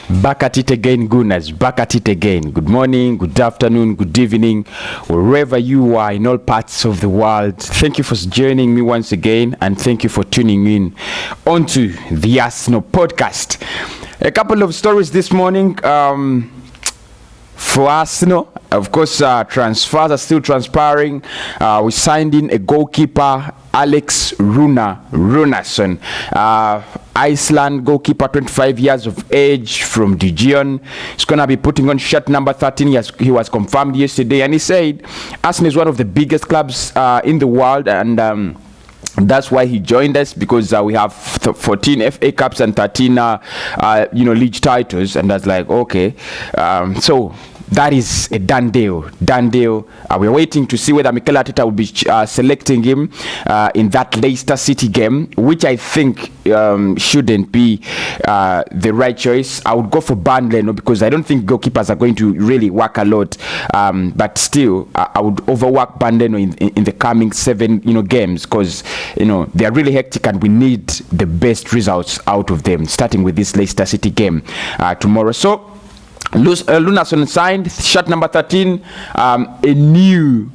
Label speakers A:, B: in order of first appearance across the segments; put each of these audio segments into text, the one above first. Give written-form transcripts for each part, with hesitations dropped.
A: Back at it again, Gunners. Back at it again. Good morning, good afternoon, good evening, wherever you are in all parts of the world. Thank you for joining me once again, and thank you for tuning in onto the Arsenal podcast. A couple of stories this morning for Arsenal. Of course, transfers are still transpiring. We signed in a goalkeeper, Alex Runarsson. Iceland goalkeeper, 25 years of age, from Dijon. He's going to be putting on shirt number 13. He was confirmed yesterday, and he said Arsenal is one of the biggest clubs in the world, and that's why he joined us, because we have 14 FA Cups and 13 league titles. And that's like, okay, so that is a done deal. We're waiting to see whether Mikel Arteta will be selecting him in that Leicester City game, which I think shouldn't be the right choice. I would go for Burnley, because I don't think goalkeepers are going to really work a lot. But still, I would overwork Burnley in the coming 7 games, because they are really hectic, and we need the best results out of them, starting with this Leicester City game tomorrow. So Runarsson signed shirt number 13, a new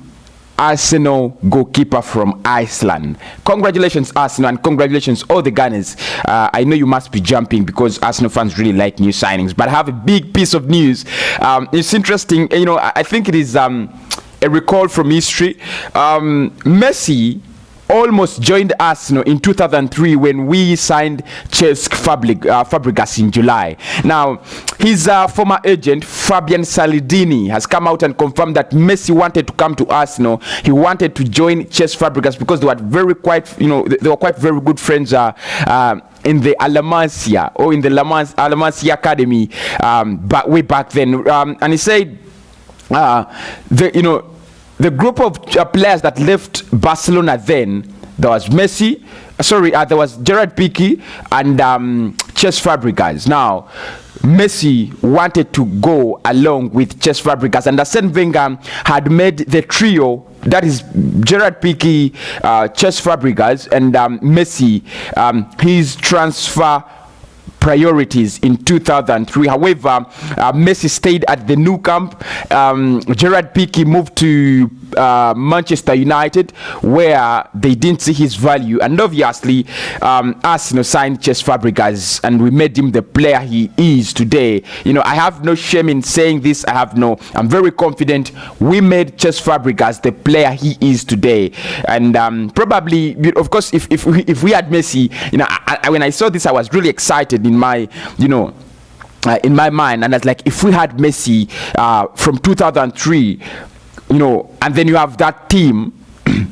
A: Arsenal goalkeeper from Iceland. Congratulations, Arsenal, and congratulations all the Gunners. I know you must be jumping, because Arsenal fans really like new signings. But I have a big piece of news. It's interesting. I think it is a recall from history. Messi almost joined Arsenal in 2003 when we signed Cesc Fabregas in July. Now, his former agent Fabian Salidini has come out and confirmed that Messi wanted to come to Arsenal. He wanted to join Cesc Fabregas because they were quite very good friends in the Alamancia, or in the Alamancia Academy, but way back then. And he said the group of players that left Barcelona then, there was there was Gerard Piqué and Cesc Fabregas. Now, Messi wanted to go along with Cesc Fabregas, and Arsene Wenger had made the trio, that is Gerard Piqué, Cesc Fabregas, and Messi, his transfer priorities in 2003. However, Messi stayed at the Nou Camp. Gerard Piqué moved to Manchester United, where they didn't see his value, and obviously Arsenal signed Cesc Fabregas, and we made him the player he is today. I have no shame in saying this. I'm very confident we made Cesc Fabregas the player he is today. And probably, of course, if we had Messi, when I saw this, I was really excited in my in my mind, and I was like, if we had Messi from 2003, and then you have that team,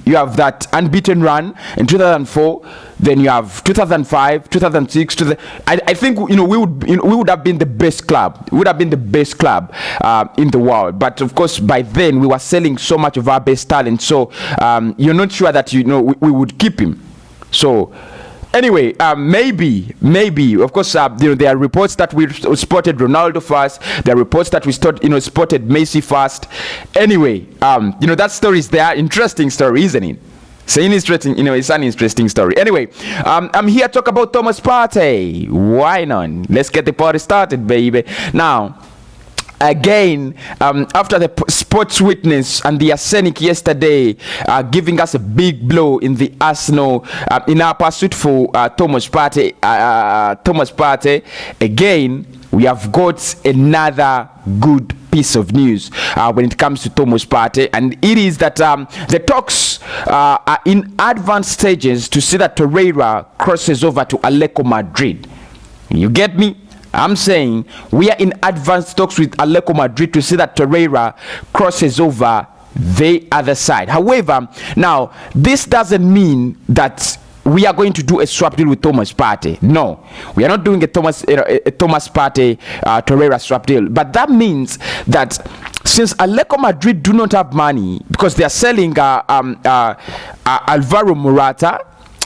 A: you have that unbeaten run in 2004, then you have 2005, 2006. I think we would have been the best club. We would have been the best club in the world. But of course, by then we were selling so much of our best talent. So you're not sure that we would keep him. So anyway, maybe, of course, there are reports that we spotted Ronaldo first. There are reports that we spotted Messi first. Anyway, that story is there. Interesting story, isn't it? It's an interesting story. Anyway, I'm here to talk about Thomas Partey. Why not? Let's get the party started, baby. Now, again, after the sports witness and the arsenic yesterday giving us a big blow in the Arsenal, in our pursuit for Thomas Partey, again, we have got another good piece of news when it comes to Thomas Partey, and it is that the talks are in advanced stages to see that Torreira crosses over to Atletico Madrid. You get me? I'm saying we are in advanced talks with Atletico Madrid to see that Torreira crosses over the other side. However, now this doesn't mean that we are going to do a swap deal with Thomas Partey. No, we are not doing a Thomas Partey Torreira swap deal. But that means that since Atletico Madrid do not have money, because they are selling Alvaro Morata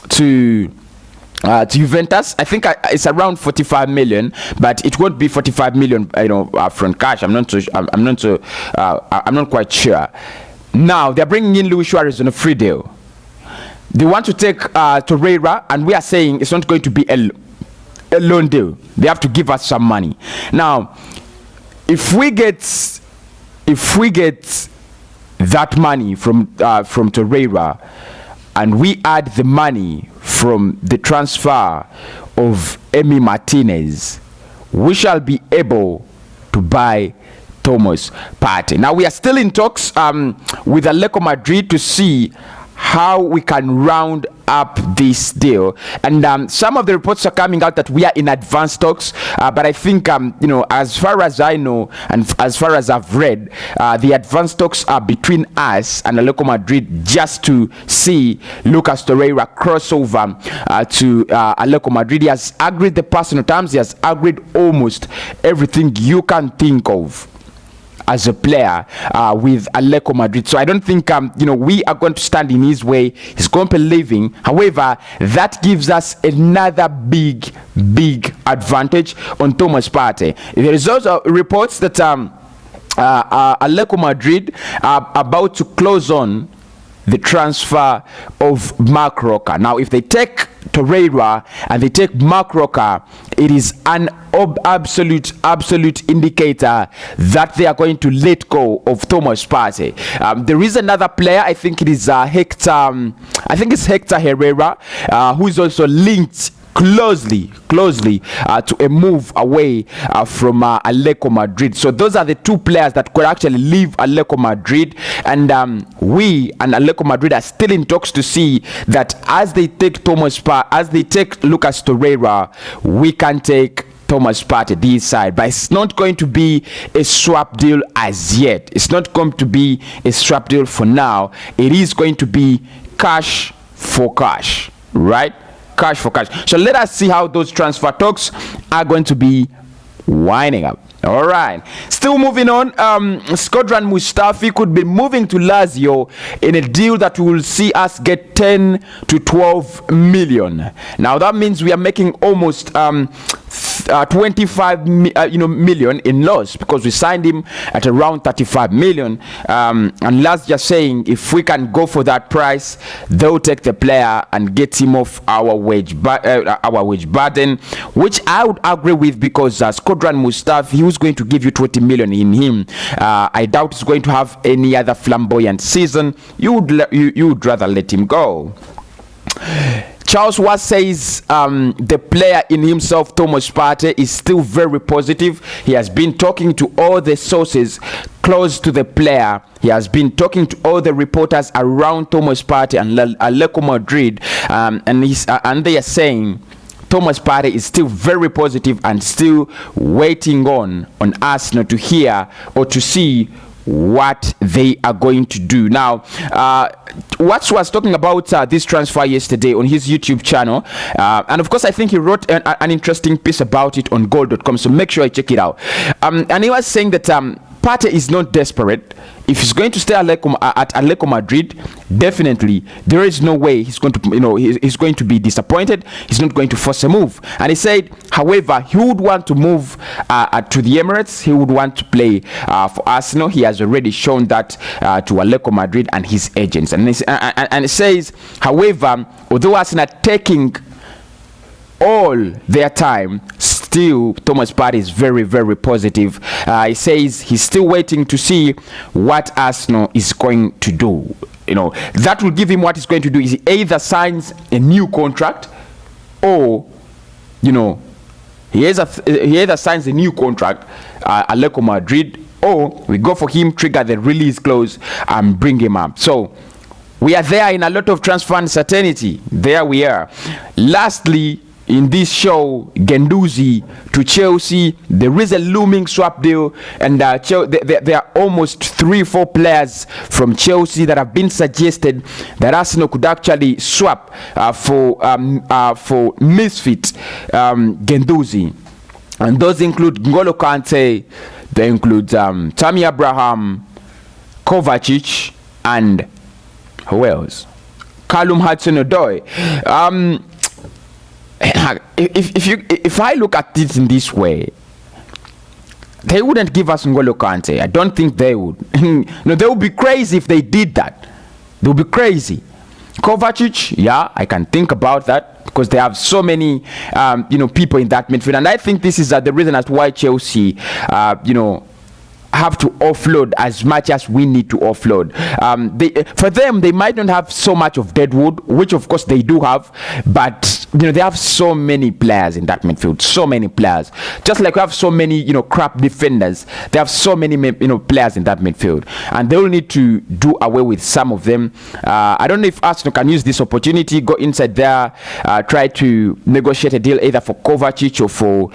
A: to Juventus, I think it's around 45 million, but it won't be 45 million, front cash. I'm not quite sure. Now they're bringing in Luis Suarez on a free deal. They want to take Torreira, and we are saying it's not going to be a loan deal. They have to give us some money. Now, if we get that money from Torreira, and we add the money from the transfer of Emi Martinez, we shall be able to buy Thomas Partey. Now, we are still in talks with Atletico Madrid to see how we can round up this deal, and some of the reports are coming out that we are in advanced talks, but I think as far as I know and as far as I've read, the advanced talks are between us and Atletico Madrid, just to see Lucas Torreira cross over to Atletico Madrid. He has agreed the personal terms. He has agreed almost everything you can think of as a player with Atletico Madrid. So I don't think we are going to stand in his way. He's going to be leaving. However, that gives us another big advantage on Thomas Partey. There is also reports that Atletico Madrid are about to close on the transfer of Marc Roca. Now, if they take Torreira and they take Marc Roca, it is an absolute indicator that they are going to let go of Thomas Partey. There is another player, I think it is Hector Herrera, who is also linked closely to a move away from Atletico Madrid. So those are the two players that could actually leave Atletico Madrid, and we and Atletico Madrid are still in talks to see that as they take Lucas Torreira, we can take Thomas Partey this side. But it's not going to be a swap deal as yet. It's not going to be a swap deal for now. It is going to be cash for cash, right? Cash for cash. So let us see how those transfer talks are going to be winding up. All right, still moving on. Shkodran Mustafi could be moving to Lazio in a deal that will see us get 10 to 12 million. Now that means we are making almost 25 million in loss, because we signed him at around 35 million, and Lazio saying if we can go for that price, they'll take the player and get him off our wage burden, which I would agree with, because Shkodran Mustafi, he was going to give you 20 million in him. I doubt he's going to have any other flamboyant season. You would rather let him go. Charles Watt says the player in himself, Thomas Partey, is still very positive. He has been talking to all the sources close to the player. He has been talking to all the reporters around Thomas Partey and Atletico Madrid, and they are saying Thomas Partey is still very positive and still waiting on Arsenal to hear or to see what they are going to do. Now, Watts was talking about this transfer yesterday on his YouTube channel, and of course I think he wrote an interesting piece about it on goal.com, so make sure you check it out. And he was saying that Partey is not desperate. If he's going to stay at Atletico Madrid, definitely there is no way he's going to, he's going to be disappointed. He's not going to force a move. And he said, however, he would want to move to the Emirates. He would want to play for Arsenal. He has already shown that to Atletico Madrid and his agents. And he says, however, although Arsenal are taking all their time, still Thomas Partey is very positive. He says he's still waiting to see what Arsenal is going to do. That will give him what he's going to do. Is he either signs a new contract, or he either signs a new contract at Atletico Madrid, or we go for him, trigger the release clause, and bring him up. So we are there in a lot of transfer uncertainty. There we are. Lastly, in this show, Guendouzi to Chelsea, there is a looming swap deal, and there are almost 3-4 players from Chelsea that have been suggested that Arsenal could actually swap for misfit Guendouzi, and those include N'Golo Kante, they include Tammy Abraham, Kovacic, and who else? Callum Hudson-Odoi. If I look at it in this way, they wouldn't give us N'Golo Kante. I don't think they would. They would be crazy if they did that. They would be crazy. Kovacic, yeah, I can think about that. because they have so many people in that midfield, and I think this is the reason as to why Chelsea have to offload as much as we need to offload. For them, they might not have so much of deadwood, which of course they do have, but they have so many players in that midfield, so many players. Just like we have so many crap defenders, they have so many players in that midfield, and they will need to do away with some of them. I don't know if Arsenal can use this opportunity, go inside there, try to negotiate a deal either for Kovacic or for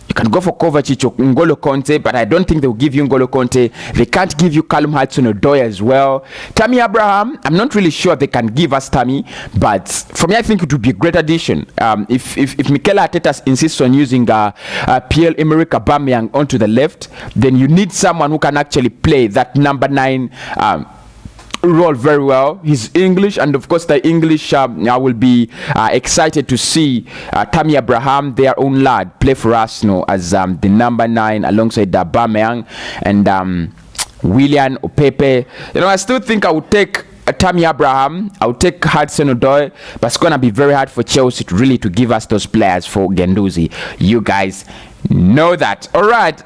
A: you can go for Kovacic or N'Golo Conte, but I don't think they will give you N'Golo Conte. They can't give you Callum Hudson-Odoi as well. Tammy Abraham, I'm not really sure they can give us Tammy, but for me, I think it would be a great addition. If Mikel Arteta insists on using Pierre-Emerick Aubameyang onto the left, then you need someone who can actually play that number 9 role very well. He's English, and of course the English I will be excited to see Tammy Abraham, their own lad, play for Arsenal as the number 9 alongside Aubameyang and Willian Opepe. I still think I would take Tammy Abraham, I would take Hudson-Odoi, but it's gonna be very hard for Chelsea to give us those players for Guendouzi. You guys know that. All right.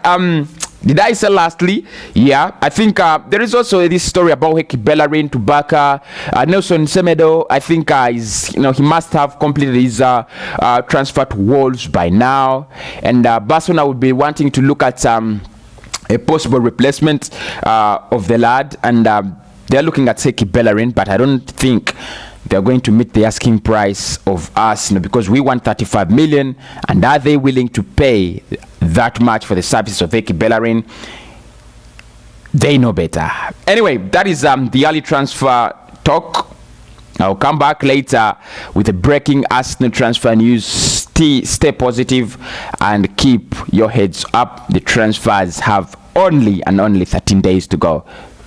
A: Did I say lastly? Yeah, I think there is also this story about Bellerin to Barca. Nelson Semedo, I think he must have completed his transfer to Wolves by now, and Barcelona would be wanting to look at a possible replacement of the lad, and they're looking at Bellerin, but I don't think they're going to meet the asking price of Arsenal, because we want 35 million, and are they willing to pay that much for the services of Bellerin? They know better. Anyway, that is the early transfer talk. I'll come back later with the breaking Arsenal transfer news. Stay positive and keep your heads up. The transfers have only 13 days to go.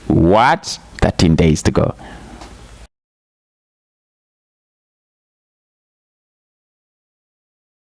A: What? 13 days to go.